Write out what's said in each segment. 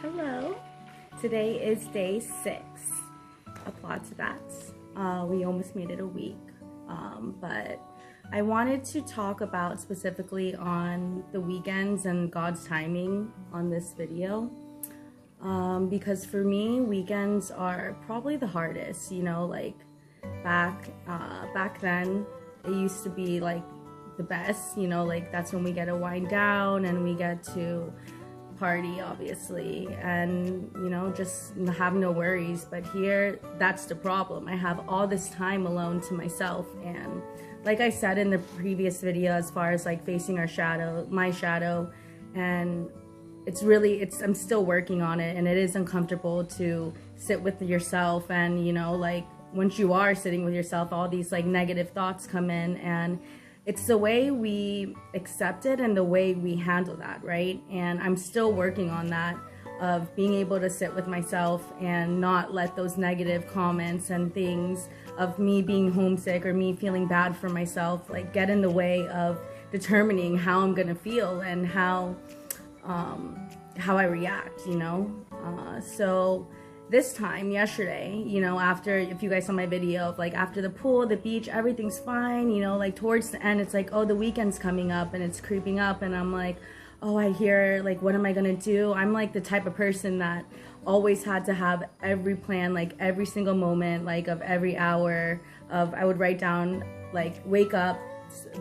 Hello. Today is day 6. Applaud to that. We almost made it a week. But I wanted to talk about specifically on the weekends and God's timing on this video. Because for me, weekends are probably the hardest. You know, like back then, it used to be like the best. You know, like that's when we get to wind down and we get to party, obviously, and you know, just have no worries. But here, that's the problem. I have all this time alone to myself, and like I said in the previous video, as far as like facing our shadow, my shadow, and I'm still working on it, and it is uncomfortable to sit with yourself. And you know, like once you are sitting with yourself, all these like negative thoughts come in, and it's the way we accept it and the way we handle that, right? And I'm still working on that, of being able to sit with myself and not let those negative comments and things of me being homesick or me feeling bad for myself like get in the way of determining how I'm gonna feel and how I react, you know? So this time, yesterday, you know, after, if you guys saw my video of like after the pool, the beach, everything's fine, you know, like towards the end, it's like, oh, the weekend's coming up and it's creeping up, and I'm like, oh, I hear, like, what am I gonna do? I'm like the type of person that always had to have every plan, like every single moment, like of every hour of, I would write down, like, wake up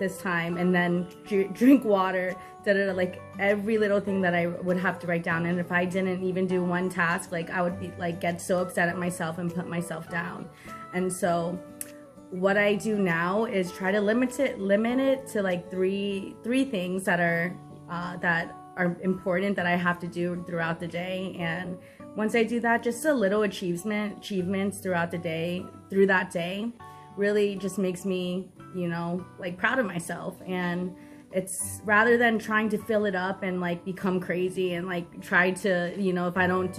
this time and then drink water, like every little thing that I would have to write down. And if I didn't even do one task, like I would be like get so upset at myself and put myself down. And so what I do now is try to limit it to like three things that are important that I have to do throughout the day. And once I do that, just a little achievements throughout the day, through that day, really just makes me, you know, like proud of myself. And it's rather than trying to fill it up and like become crazy and like try to, you know, if I don't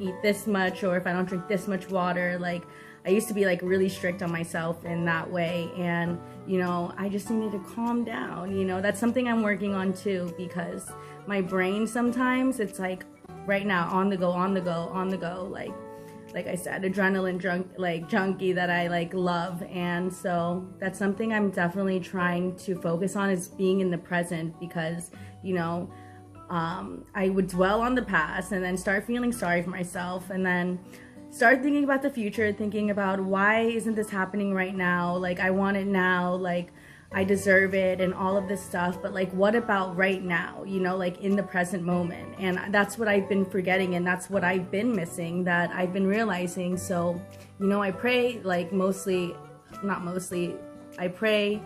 eat this much or if I don't drink this much water, like I used to be like really strict on myself in that way. And, you know, I just needed to calm down. You know, that's something I'm working on too, because my brain sometimes, it's like right now on the go, like I said, adrenaline junkie that I like love. And so that's something I'm definitely trying to focus on, is being in the present, because, you know, I would dwell on the past and then start feeling sorry for myself, and then start thinking about the future, thinking about why isn't this happening right now? Like I want it now, like I deserve it and all of this stuff, but like what about right now, you know, like in the present moment? And that's what I've been forgetting, and that's what I've been missing, that I've been realizing. So, you know, I pray like I pray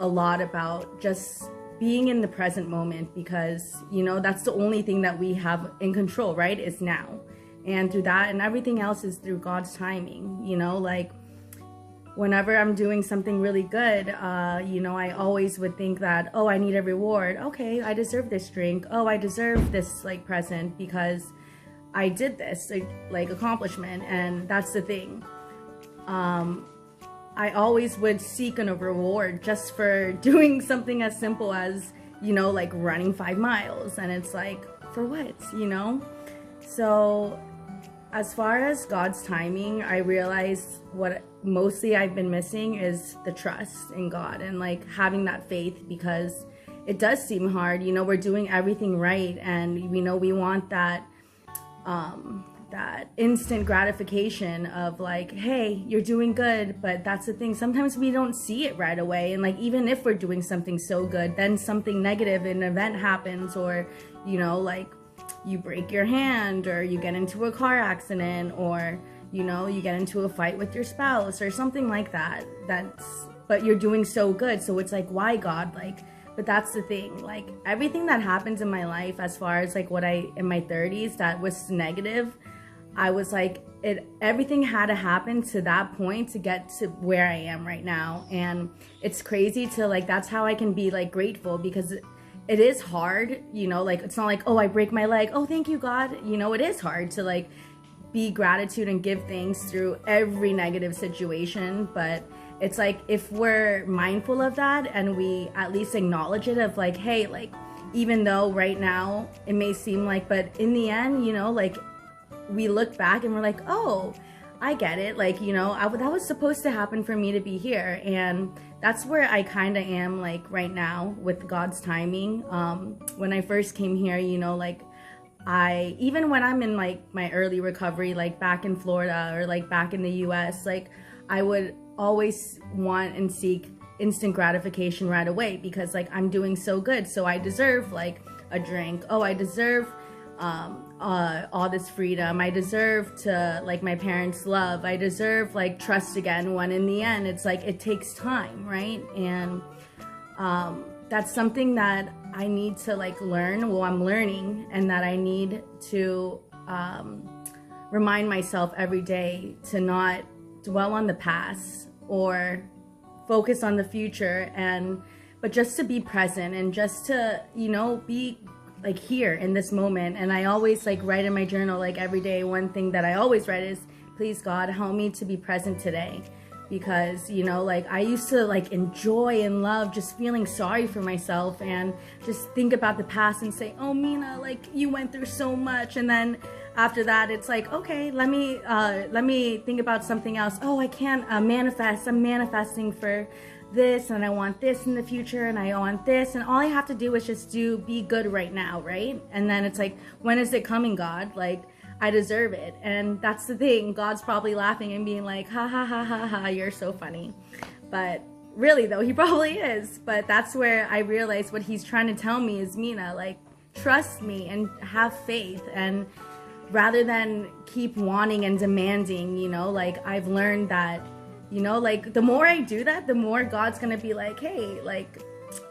a lot about just being in the present moment, because, you know, that's the only thing that we have in control, right? Is now. And through that, and everything else is through God's timing, you know, like whenever I'm doing something really good, you know, I always would think that, oh, I need a reward. Okay, I deserve this drink. Oh, I deserve this like present because I did this like accomplishment. And that's the thing. I always would seek a reward just for doing something as simple as, you know, like running 5 miles. And it's like, for what, you know? So as far as God's timing, I realized what mostly I've been missing is the trust in God and like having that faith, because it does seem hard. You know, we're doing everything right, and we know we want that that instant gratification of like, hey, you're doing good. But that's the thing, sometimes we don't see it right away. And like, even if we're doing something so good, then something negative, an event happens, or, you know, like you break your hand, or you get into a car accident, or, you know, you get into a fight with your spouse or something like that. But you're doing so good. So it's like, why, God? Like, but that's the thing, like everything that happens in my life, as far as like in my 30s, that was negative, I was like, everything had to happen to that point to get to where I am right now. And it's crazy to like, that's how I can be like grateful, because it is hard, you know, like it's not like, oh, I break my leg, oh, thank you, God. You know, it is hard to like be gratitude and give thanks through every negative situation. But it's like, if we're mindful of that and we at least acknowledge it, of like, hey, like even though right now it may seem like, but in the end, you know, like we look back and we're like, oh, I get it. Like, you know, that was supposed to happen for me to be here. And that's where I kind of am like right now with God's timing. When I first came here, you know, like even when I'm in like my early recovery, like back in Florida or like back in the US, like I would always want and seek instant gratification right away because like I'm doing so good. So I deserve like a drink. Oh, I deserve all this freedom. I deserve to like my parents' love. I deserve like trust again, when in the end it's like it takes time, right? And that's something that I need to like learn. Well, I'm learning, and that I need to remind myself every day to not dwell on the past or focus on the future, but just to be present and just to, you know, be like here in this moment. And I always like write in my journal like every day, one thing that I always write is, please God, help me to be present today. Because, you know, like I used to like enjoy and love just feeling sorry for myself and just think about the past and say, oh, Mina, like you went through so much. And then after that, it's like, okay, let me think about something else. Oh, I can't manifest. I'm manifesting for this, and I want this in the future, and I want this, and all I have to do is just be good right now, right? And then it's like, when is it coming, God? Like, I deserve it. And that's the thing. God's probably laughing and being like, ha ha ha ha ha, you're so funny. But really though, he probably is. But that's where I realized what he's trying to tell me is, Mina, like, trust me and have faith. And rather than keep wanting and demanding, you know, like I've learned that, you know, like the more I do that, the more God's gonna be like, hey, like,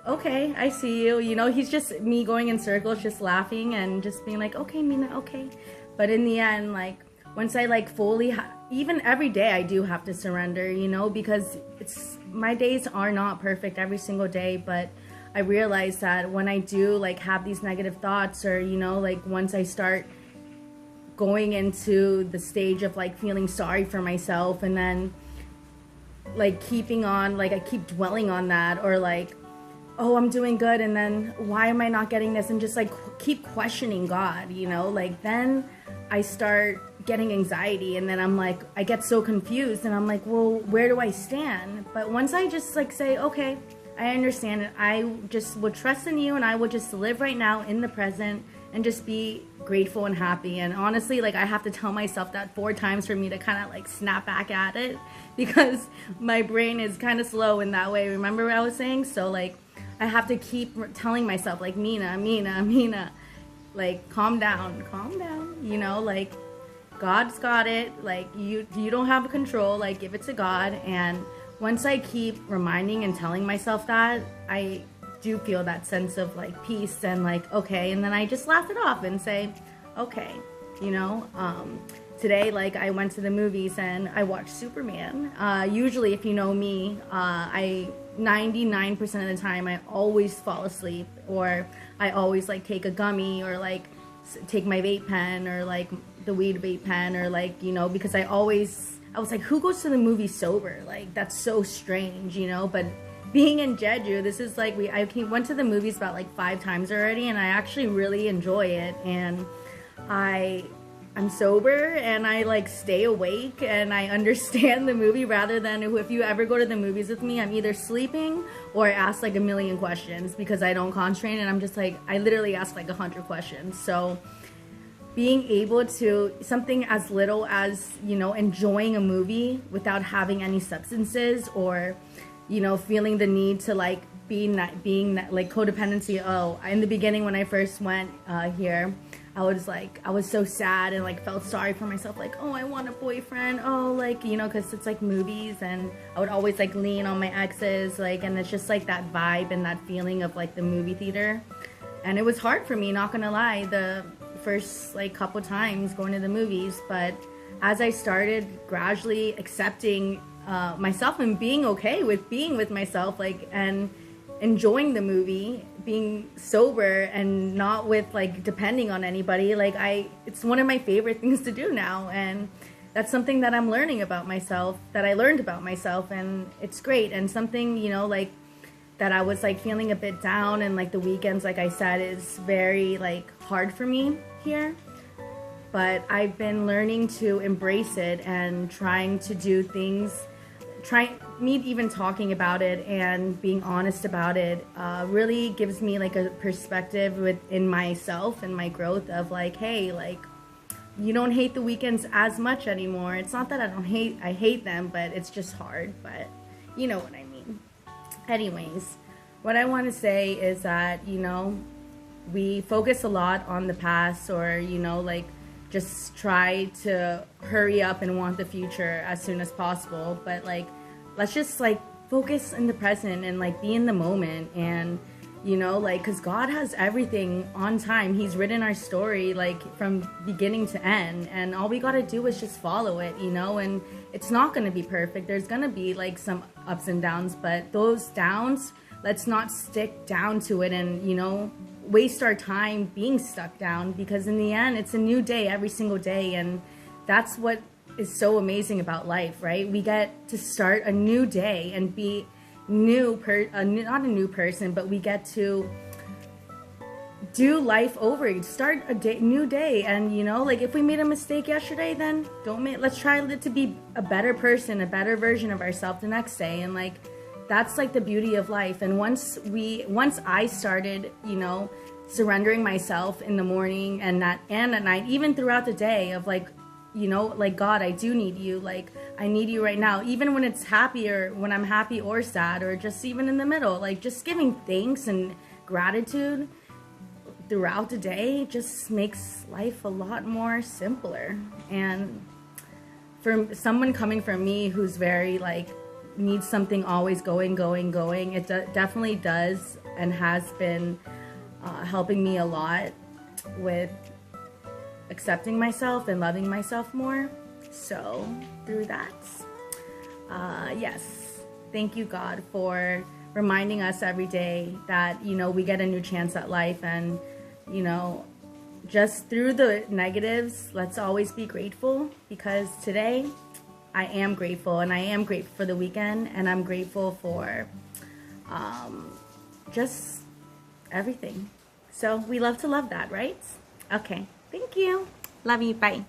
okay, I see you. You know, he's just me going in circles, just laughing and just being like, okay, Mina, okay. But in the end, like, once I like fully, even every day I do have to surrender, you know, because my days are not perfect every single day. But I realize that when I do like have these negative thoughts, or, you know, like once I start going into the stage of like feeling sorry for myself, and then like keeping on, like I keep dwelling on that, or like, oh, I'm doing good, and then why am I not getting this, and just like keep questioning God, you know, like then I start getting anxiety, and then I'm like, I get so confused, and I'm like, well, where do I stand? But once I just like say, okay, I understand it, I just will trust in you, and I will just live right now in the present and just be grateful and happy. And honestly, like I have to tell myself that 4 times for me to kind of like snap back at it, because my brain is kind of slow in that way. Remember what I was saying? So like I have to keep telling myself like, Mina, like calm down, you know, like God's got it, like you don't have control, like give it to God. And once I keep reminding and telling myself that, I do feel that sense of like peace and like, okay, and then I just laugh it off and say, okay, you know. Today, like I went to the movies and I watched Superman. Usually, if you know me, 99% of the time I always fall asleep, or I always like take a gummy, or like take my vape pen, or like the weed vape pen, or like, you know, because I was like, who goes to the movie sober? Like that's so strange, you know. But being in Jeju, this is like went to the movies about like 5 times already, and I actually really enjoy it. And I'm sober, and I like stay awake, and I understand the movie, rather than if you ever go to the movies with me, I'm either sleeping or I ask like a million questions because I don't concentrate, and I'm just like, I literally ask like 100 questions. So being able to, something as little as, you know, enjoying a movie without having any substances, or, you know, feeling the need to like being that like codependency. Oh, in the beginning when I first went here, I was so sad and like felt sorry for myself, like, oh, I want a boyfriend, oh, like, you know, because it's like movies, and I would always like lean on my exes, like, and it's just like that vibe and that feeling of like the movie theater. And it was hard for me, not gonna lie, the first like couple times going to the movies. But as I started gradually accepting myself and being okay with being with myself, like, and enjoying the movie, being sober and not with like depending on anybody, like it's one of my favorite things to do now. And that's something that I'm learning about myself, that I learned about myself, and it's great. And something, you know, like that I was like feeling a bit down, and like the weekends, like I said, is very like hard for me here. But I've been learning to embrace it and trying to do things, me even talking about it and being honest about it really gives me like a perspective within myself and my growth of like, hey, like, you don't hate the weekends as much anymore. It's not that I hate them, but it's just hard, but you know what I mean. Anyways, what I want to say is that, you know, we focus a lot on the past, or, you know, like just try to hurry up and want the future as soon as possible. But like, let's just like focus in the present and like be in the moment, and you know, like, because God has everything on time. He's written our story like from beginning to end, and all we gotta do is just follow it, you know. And it's not gonna be perfect. There's gonna be like some ups and downs, but those downs, let's not stick down to it and, you know, waste our time being stuck down, because in the end, it's a new day every single day. And that's what is so amazing about life, right? We get to start a new day and be not a new person, but we get to do life over, start a new day. And you know, like if we made a mistake yesterday, then let's try to be a better person, a better version of ourselves the next day. And like, that's like the beauty of life. And once I started, you know, surrendering myself in the morning and at night, even throughout the day, of like, you know, like, God, I do need you. Like, I need you right now. Even when it's happy, or when I'm happy or sad, or just even in the middle, like just giving thanks and gratitude throughout the day just makes life a lot more simpler. And for someone coming from me who's very like, needs something always going, it definitely does and has been helping me a lot with accepting myself and loving myself more. So through that, yes, thank you, God, for reminding us every day that, you know, we get a new chance at life. And, you know, just through the negatives, let's always be grateful, because today I am grateful, and I am grateful for the weekend, and I'm grateful for just everything. So we love to love that, right? Okay. Thank you. Love you. Bye.